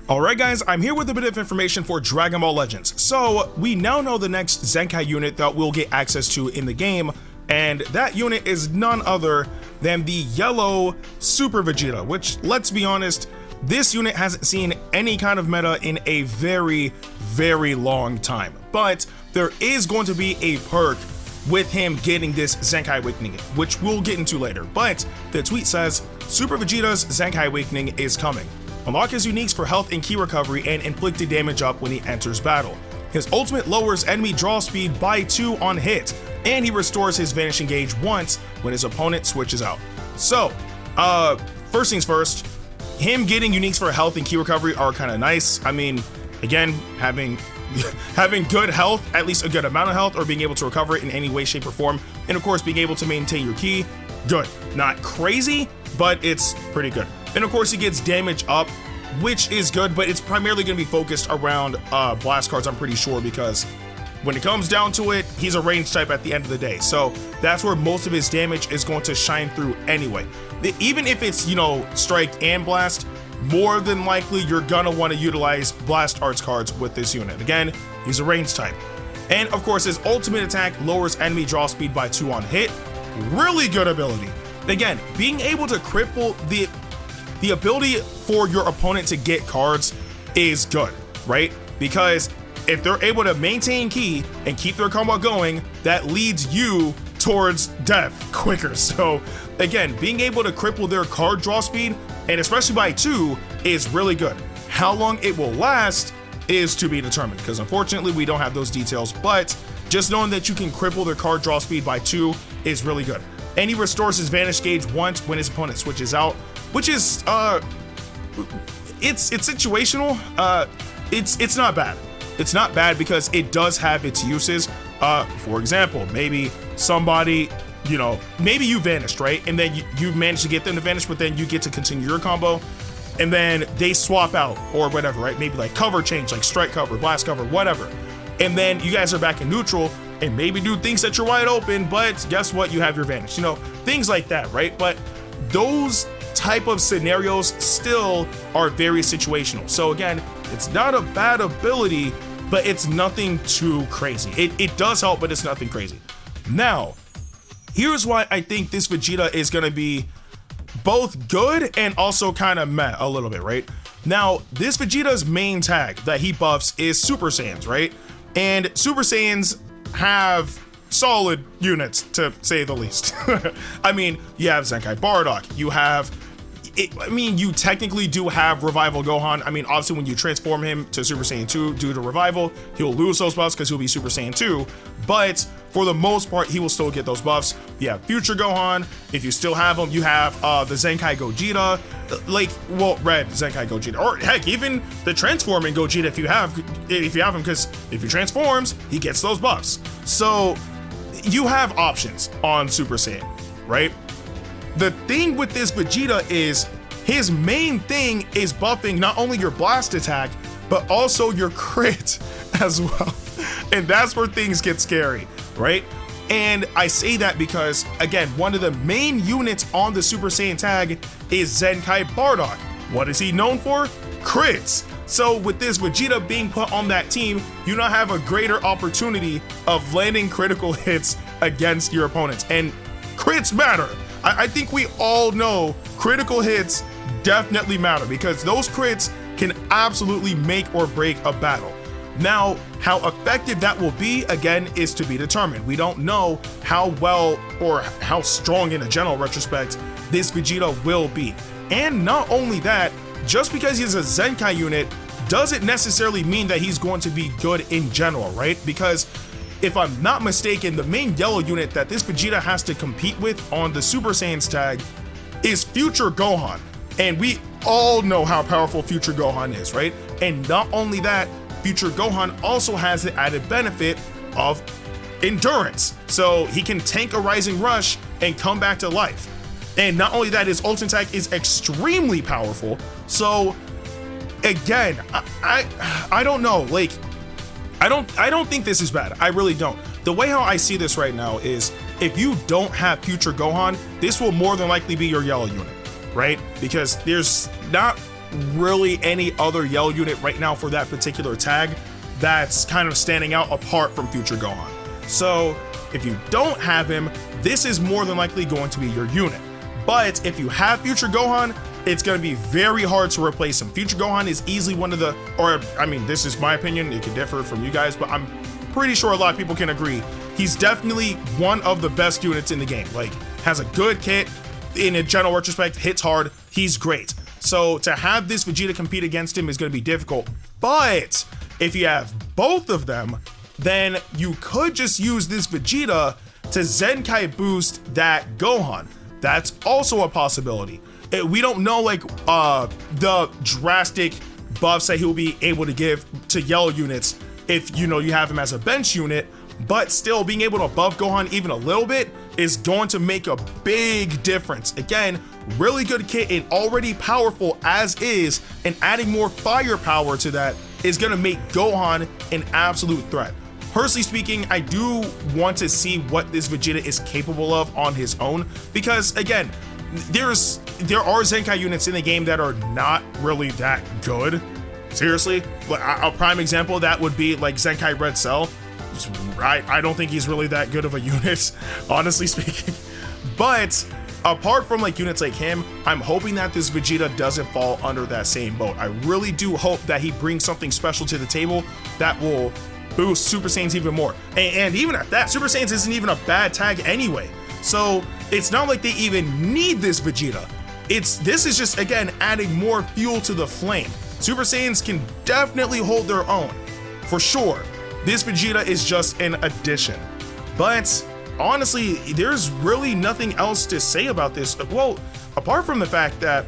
Alright guys, I'm here with a bit of information for Dragon Ball Legends. So, we now know the next Zenkai unit that we'll get access to in the game, and that unit is none other than the yellow Super Vegeta, which, let's be honest, this unit hasn't seen any kind of meta in a very, very long time. But there is going to be a perk with him getting this Zenkai Awakening, which we'll get into later. But the tweet says, Super Vegeta's Zenkai Awakening is coming. Unlock his uniques for health and ki recovery and inflicted damage up when he enters battle. His ultimate lowers enemy draw speed by 2 on hit, and he restores his vanishing gauge once when his opponent switches out. So, first things first, him getting uniques for health and ki recovery are kind of nice. I mean, again, having good health, at least a good amount of health, or being able to recover it in any way, shape, or form, and of course being able to maintain your ki, good. Not crazy, but it's pretty good. And of course he gets damage up, which is good, but it's primarily going to be focused around blast cards, I'm pretty sure, because when it comes down to it, he's a range type at the end of the day. So that's where most of his damage is going to shine through anyway. Even if it's, you know, strike and blast, more than likely you're gonna want to utilize blast arts cards with this unit. Again, he's a range type. And of course his ultimate attack lowers enemy draw speed by 2 on hit. Really good ability. Again, being able to cripple the ability for your opponent to get cards is good, right? Because if they're able to maintain ki and keep their combo going, that leads you towards death quicker. So again, being able to cripple their card draw speed, and especially by 2, is really good. How long it will last is to be determined, because unfortunately we don't have those details, but just knowing that you can cripple their card draw speed by 2 is really good. And he restores his vanish gauge once when his opponent switches out, which is it's situational. It's not bad. It's not bad because it does have its uses. For example, maybe somebody, you know, maybe you vanished, right? And then you managed to get them to vanish, but then you get to continue your combo, and then they swap out or whatever, right? Maybe like cover change, like strike cover, blast cover, whatever. And then you guys are back in neutral, and maybe dude thinks that you're wide open, but guess what? You have your vanish, you know, things like that, right? But those type of scenarios still are very situational. So again, it's not a bad ability, but it's nothing too crazy. It does help, but it's nothing crazy. Now, here's why I think this Vegeta is gonna be both good and also kind of meh a little bit, right? Now, this Vegeta's main tag that he buffs is Super Saiyans, right? And Super Saiyans have solid units, to say the least. I mean, you have Zenkai Bardock, you have you technically do have Revival Gohan. I mean, obviously when you transform him to Super Saiyan 2 due to Revival, he'll lose those buffs because he'll be Super Saiyan 2, but for the most part, he will still get those buffs. You have Future Gohan. If you still have him, you have the Zenkai Gogeta, like, well, Red Zenkai Gogeta, or heck, even the Transforming Gogeta if you have him, because if he transforms, he gets those buffs. So you have options on Super Saiyan, right? The thing with this Vegeta is his main thing is buffing not only your blast attack, but also your crit as well. And that's where things get scary, right? And I say that because, again, one of the main units on the Super Saiyan tag is Zenkai Bardock. What is he known for? Crits. So with this Vegeta being put on that team, you now have a greater opportunity of landing critical hits against your opponents. And crits matter. I think we all know critical hits definitely matter, because those crits can absolutely make or break a battle. Now, how effective that will be, again, is to be determined. We don't know how well or how strong in a general retrospect this Vegeta will be. And not only that, just because he's a Zenkai unit doesn't necessarily mean that he's going to be good in general, right? Because if I'm not mistaken, the main yellow unit that this Vegeta has to compete with on the Super Saiyans tag is Future Gohan. And we all know how powerful Future Gohan is, right? And not only that, Future Gohan also has the added benefit of endurance. So he can tank a Rising Rush and come back to life. And not only that, his ultimate attack is extremely powerful. So again, I don't know, like, I don't think this is bad. I really don't. The way how I see this right now is, if you don't have Future Gohan, this will more than likely be your yellow unit, right? Because there's not really any other yellow unit right now for that particular tag that's kind of standing out apart from Future Gohan. So if you don't have him, this is more than likely going to be your unit. But if you have Future Gohan, it's going to be very hard to replace him. Future Gohan is easily one of the, or I mean, this is my opinion, it can differ from you guys, but I'm pretty sure a lot of people can agree. He's definitely one of the best units in the game. Like, has a good kit, in a general retrospect, hits hard, he's great. So to have this Vegeta compete against him is going to be difficult. But if you have both of them, then you could just use this Vegeta to Zenkai boost that Gohan. That's also a possibility. We don't know like the drastic buffs that he'll be able to give to yellow units if you have him as a bench unit, but still being able to buff Gohan even a little bit is going to make a big difference. Again, really good kit and already powerful as is, and adding more firepower to that is going to make Gohan an absolute threat. Personally speaking, I do want to see what this Vegeta is capable of on his own, because again, there are Zenkai units in the game that are not really that good. Seriously, a prime example of that would be like Zenkai Red Cell. I don't think he's really that good of a unit, honestly speaking. But apart from like units like him, I'm hoping that this Vegeta doesn't fall under that same boat. I really do hope that he brings something special to the table that will boost Super Saiyans even more. And even at that, Super Saiyans isn't even a bad tag anyway. So it's not like they even need this Vegeta. This is just, again, adding more fuel to the flame. Super Saiyans can definitely hold their own, for sure. This Vegeta is just an addition. But honestly, there's really nothing else to say about this. Well, apart from the fact that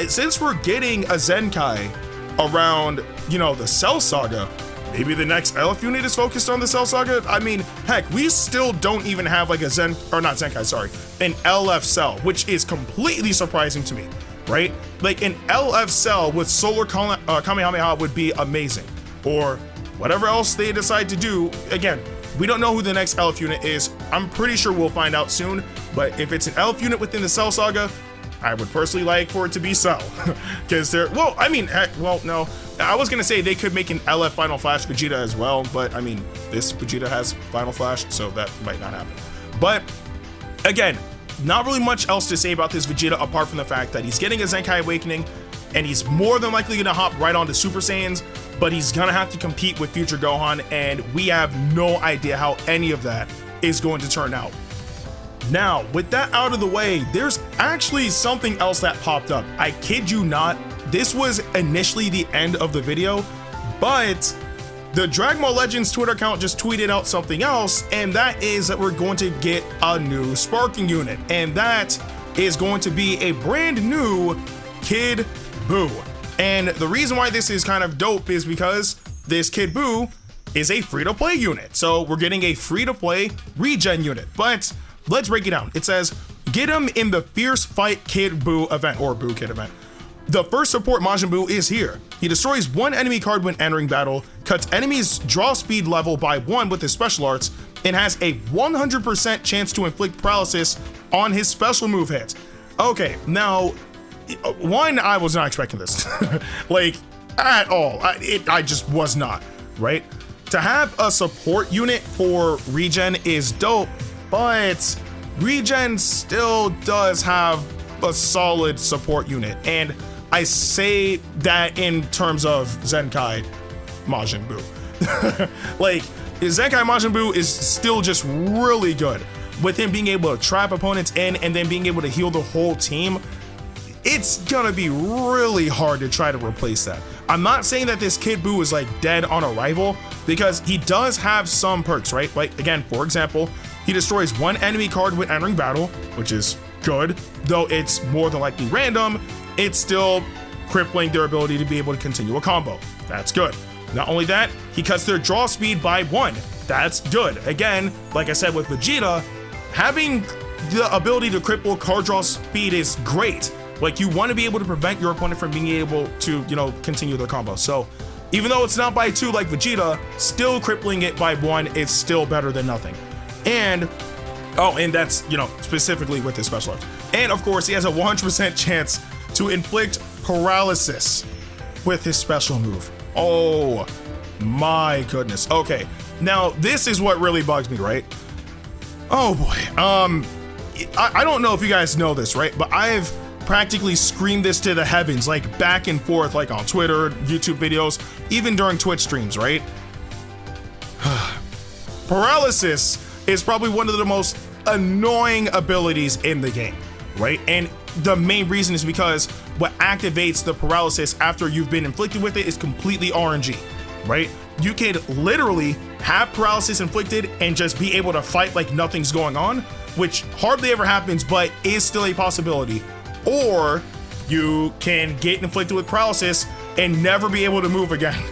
since we're getting a Zenkai around, the Cell Saga, maybe the next LF unit is focused on the Cell Saga. I mean, heck, we still don't even have like an LF Cell, which is completely surprising to me, right? Like an LF Cell with Solar Kamehameha would be amazing, or whatever else they decide to do. Again, we don't know who the next LF unit is. I'm pretty sure we'll find out soon, but if it's an LF unit within the Cell Saga, I would personally like for it to be Cell, because no, I was gonna say they could make an LF Final Flash Vegeta as well, but I mean, this Vegeta has Final Flash, so that might not happen. But again, not really much else to say about this Vegeta apart from the fact that he's getting a Zenkai Awakening, and he's more than likely gonna hop right onto Super Saiyans, but he's gonna have to compete with Future Gohan, and we have no idea how any of that is going to turn out. Now, with that out of the way, there's actually something else that popped up. I kid you not, this was initially the end of the video, but the Dragon Ball Legends Twitter account just tweeted out something else, and that is that we're going to get a new sparking unit, and that is going to be a brand new Kid BUU. And the reason why this is kind of dope is because this Kid BUU is a free-to-play unit. So we're getting a free-to-play regen unit, but let's break it down. It says, get him in the Fierce Fight Kid BUU event, or BUU Kid event. The first support Majin Buu is here. He destroys one enemy card when entering battle, cuts enemies' draw speed level by 1 with his special arts, and has a 100% chance to inflict paralysis on his special move hits. Okay, now, one, I was not expecting this, like, at all. I just was not, right? To have a support unit for regen is dope, but regen still does have a solid support unit, and I say that in terms of Zenkai Majin Buu. Like, Zenkai Majin Buu is still just really good. With him being able to trap opponents in and then being able to heal the whole team, it's gonna be really hard to try to replace that. I'm not saying that this Kid BUU is like dead on arrival, because he does have some perks, right? Like, again, for example, he destroys one enemy card when entering battle, which is good, though it's more than likely random. It's still crippling their ability to be able to continue a combo. That's good. Not only that, he cuts their draw speed by 1. That's good. Again, like I said with Vegeta, having the ability to cripple card draw speed is great. Like, you want to be able to prevent your opponent from being able to, continue their combo. So even though it's not by 2 like Vegeta, still crippling it by 1 is still better than nothing. And that's, specifically with his special arts. And of course, he has a 100% chance to inflict paralysis with his special move. Oh my goodness. Okay, now this is what really bugs me, right? Oh boy. I don't know if you guys know this, right? But I've practically screamed this to the heavens, like back and forth, like on Twitter, YouTube videos, even during Twitch streams, right? Paralysis is probably one of the most annoying abilities in the game, right? And the main reason is because what activates the paralysis after you've been inflicted with it is completely RNG, right? You could literally have paralysis inflicted and just be able to fight like nothing's going on, which hardly ever happens, but is still a possibility. Or you can get inflicted with paralysis and never be able to move again.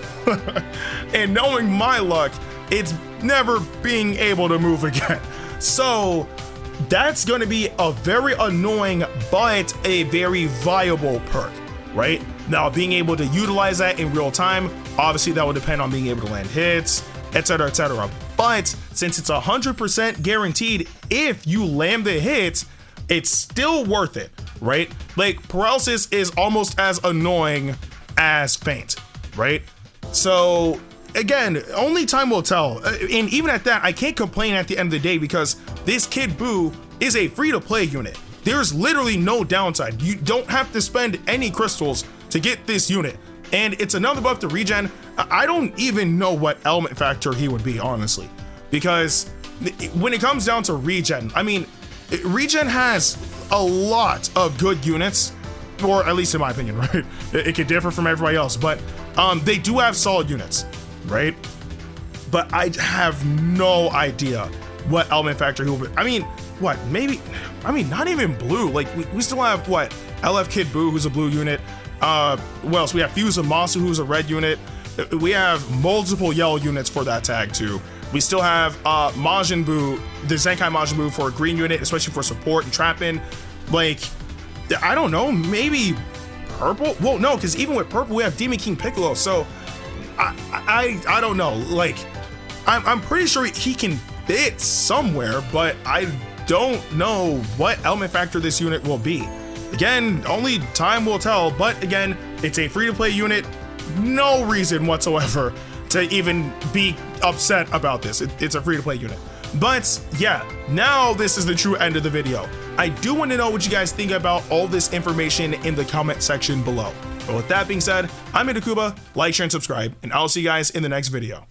And knowing my luck, it's never being able to move again. So that's going to be a very annoying, but a very viable perk, right? Now, being able to utilize that in real time, obviously that will depend on being able to land hits, etc., etc. But since it's 100% guaranteed, if you land the hits, it's still worth it, right? Like, paralysis is almost as annoying as faint, right? So again, only time will tell. And even at that, I can't complain at the end of the day because this Kid BUU is a free-to-play unit. There's literally no downside. You don't have to spend any crystals to get this unit. And it's another buff to regen. I don't even know what element factor he would be, honestly. Because when it comes down to regen, I mean, regen has a lot of good units, or at least in my opinion, right? It could differ from everybody else, but they do have solid units, right? But I have no idea what element factor he will be. I mean, what, maybe, I mean, not even blue. Like, we still have, what, LF Kid BUU, who's a blue unit. What else? We have Fuse Masu, who's a red unit. We have multiple yellow units for that tag, too. We still have Majin Buu, the Zenkai Majin Buu for a green unit, especially for support and trapping. Like, I don't know, maybe purple? Well, no, because even with purple, we have Demon King Piccolo. So I don't know. Like, I'm pretty sure he can fit somewhere, but I don't know what element factor this unit will be. Again, only time will tell, but again, it's a free-to-play unit. No reason whatsoever to even be upset about this. It's a free-to-play unit. But yeah, now this is the true end of the video. I do want to know what you guys think about all this information in the comment section below. But with that being said, I'm Ndukauba, like, share, and subscribe, and I'll see you guys in the next video.